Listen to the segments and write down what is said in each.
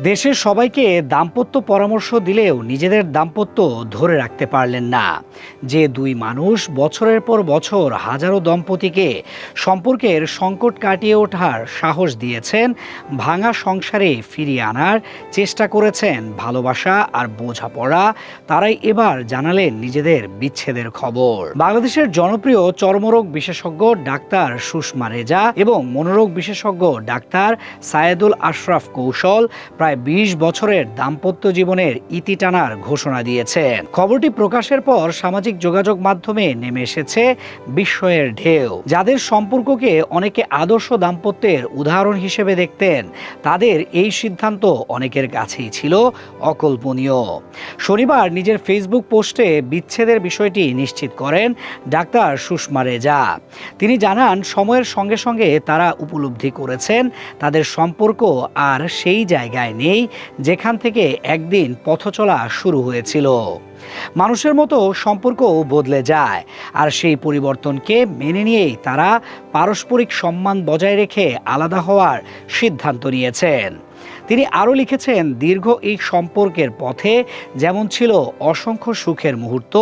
দেশের সবাইকে দাম্পত্য পরামর্শ দিলেও নিজেদের দাম্পত্য ধরে রাখতে পারলেন না। যে দুই মানুষ বছরের পর বছর হাজারো দম্পতিকে সম্পর্কের সংকট কাটিয়ে ওঠার সাহস দিয়েছেন, ভাঙা সংসারে ফিরিয়ে আনার চেষ্টা করেছেন ভালোবাসা আর বোঝাপড়া, তারাই এবার জানালেন নিজেদের বিচ্ছেদের খবর। বাংলাদেশের জনপ্রিয় চর্মরোগ বিশেষজ্ঞ ডাক্তার সুষমা রেজা এবং মনোরোগ বিশেষজ্ঞ ডাক্তার সায়েদুল আশরাফ কৌশল প্রায় ২০ বছরের দাম্পত্য জীবনের ইতি টানার ঘোষণা দিয়েছেন। খবরটি প্রকাশের পর সামাজিক যোগাযোগ মাধ্যমে নেমে এসেছে বিস্ময়ের ঢেউ। যাদের সম্পর্ককে অনেকে আদর্শ দাম্পত্যের উদাহরণ হিসেবে দেখতেন, তাদের এই সিদ্ধান্ত অনেকের কাছেই ছিল অকল্পনীয়। শনিবার নিজের ফেসবুক পোস্টে বিচ্ছেদের বিষয়টি নিশ্চিত করেন ডাক্তার সুষমা রেজা। তিনি জানান, সময়ের সঙ্গে সঙ্গে তারা উপলব্ধি করেছেন তাদের সম্পর্ক আর সেই জায়গায় নেই যেখান থেকে একদিন পথ চলা শুরু হয়েছিল। মানুষের মতো সম্পর্কও বদলে যায়, আর সেই পরিবর্তনকে মেনে নিয়েই তারা পারস্পরিক সম্মান বজায় রেখে আলাদা হওয়ার সিদ্ধান্ত নিয়েছেন। তিনি আরও লিখেছেন, দীর্ঘ এই সম্পর্কের পথে যেমন ছিল অসংখ্য সুখের মুহূর্ত,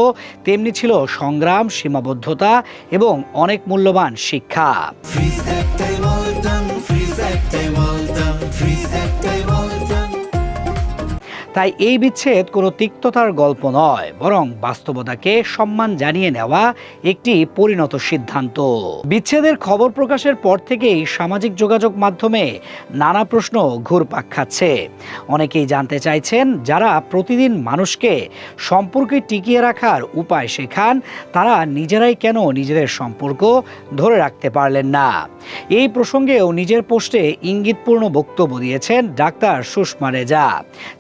তেমনি ছিল সংগ্রাম, সীমাবদ্ধতা এবং অনেক মূল্যবান শিক্ষা। তাই এই বিচ্ছেদ কোনো তিক্ততার গল্প নয়, বরং বাস্তবতাকে সম্মান জানিয়ে নেওয়া একটি পরিণত সিদ্ধান্ত। বিচ্ছেদের খবর প্রকাশের পর থেকেই সামাজিক যোগাযোগ মাধ্যমে নানা প্রশ্ন ঘুরপাক খাচ্ছে। অনেকেই জানতে চাইছেন, যারা প্রতিদিন মানুষকে সম্পর্কে টিকিয়ে রাখার উপায় শেখান, তারা নিজেরাই কেন নিজেদের সম্পর্ক ধরে রাখতে পারলেন না। এই প্রসঙ্গেও নিজের পোস্টে ইঙ্গিতপূর্ণ বক্তব্য দিয়েছেন ডাক্তার সুষমা রেজা।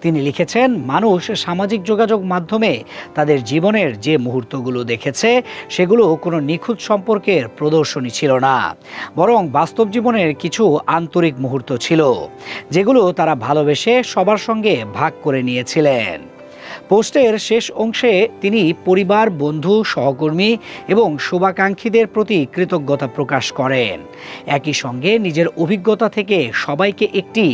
তিনি লিখেছেন, মানুষ সামাজিক যোগাযোগ মাধ্যমে তাদের জীবনের যে মুহূর্তগুলো দেখেছে, সেগুলো কোনো নিখুঁত সম্পর্কের প্রদর্শনী ছিল না, বরং বাস্তব জীবনের কিছু আন্তরিক মুহূর্ত ছিল, যেগুলো তারা ভালোবেসে সবার সঙ্গে ভাগ করে নিয়েছিলেন। পোস্টের শেষ অংশে তিনি পরিবার, বন্ধু, সহকর্মী এবং শুভাকাঙ্ক্ষীদের প্রতি কৃতজ্ঞতা প্রকাশ করেন। একই সঙ্গে নিজের অভিজ্ঞতা থেকে সবাইকে একটি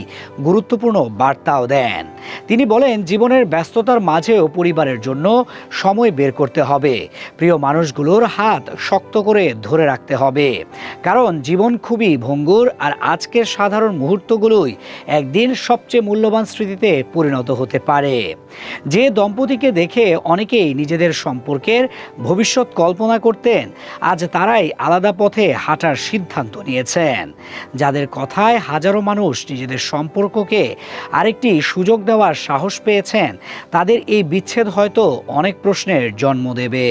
গুরুত্বপূর্ণ বার্তাও দেন। তিনি বলেন, জীবনের ব্যস্ততার মাঝেও পরিবারের জন্য সময় বের করতে হবে, প্রিয় মানুষগুলোর হাত শক্ত করে ধরে রাখতে হবে, কারণ জীবন খুবই ভঙ্গুর, আর আজকের সাধারণ মুহূর্তগুলোই একদিন সবচেয়ে মূল্যবান স্মৃতিতে পরিণত হতে পারে। যে দম্পতিকে দেখে অনেকেই নিজেদের সম্পর্কের ভবিষ্যৎ কল্পনা করতেন, আজ তারাই আলাদা পথে হাঁটার সিদ্ধান্ত নিয়েছেন। যাদের কথায় হাজারো মানুষ নিজেদের সম্পর্ককে আরেকটি সুযোগ দেওয়ার সাহস পেয়েছেন, তাদের এই বিচ্ছেদ হয়তো অনেক প্রশ্নের জন্ম দেবে।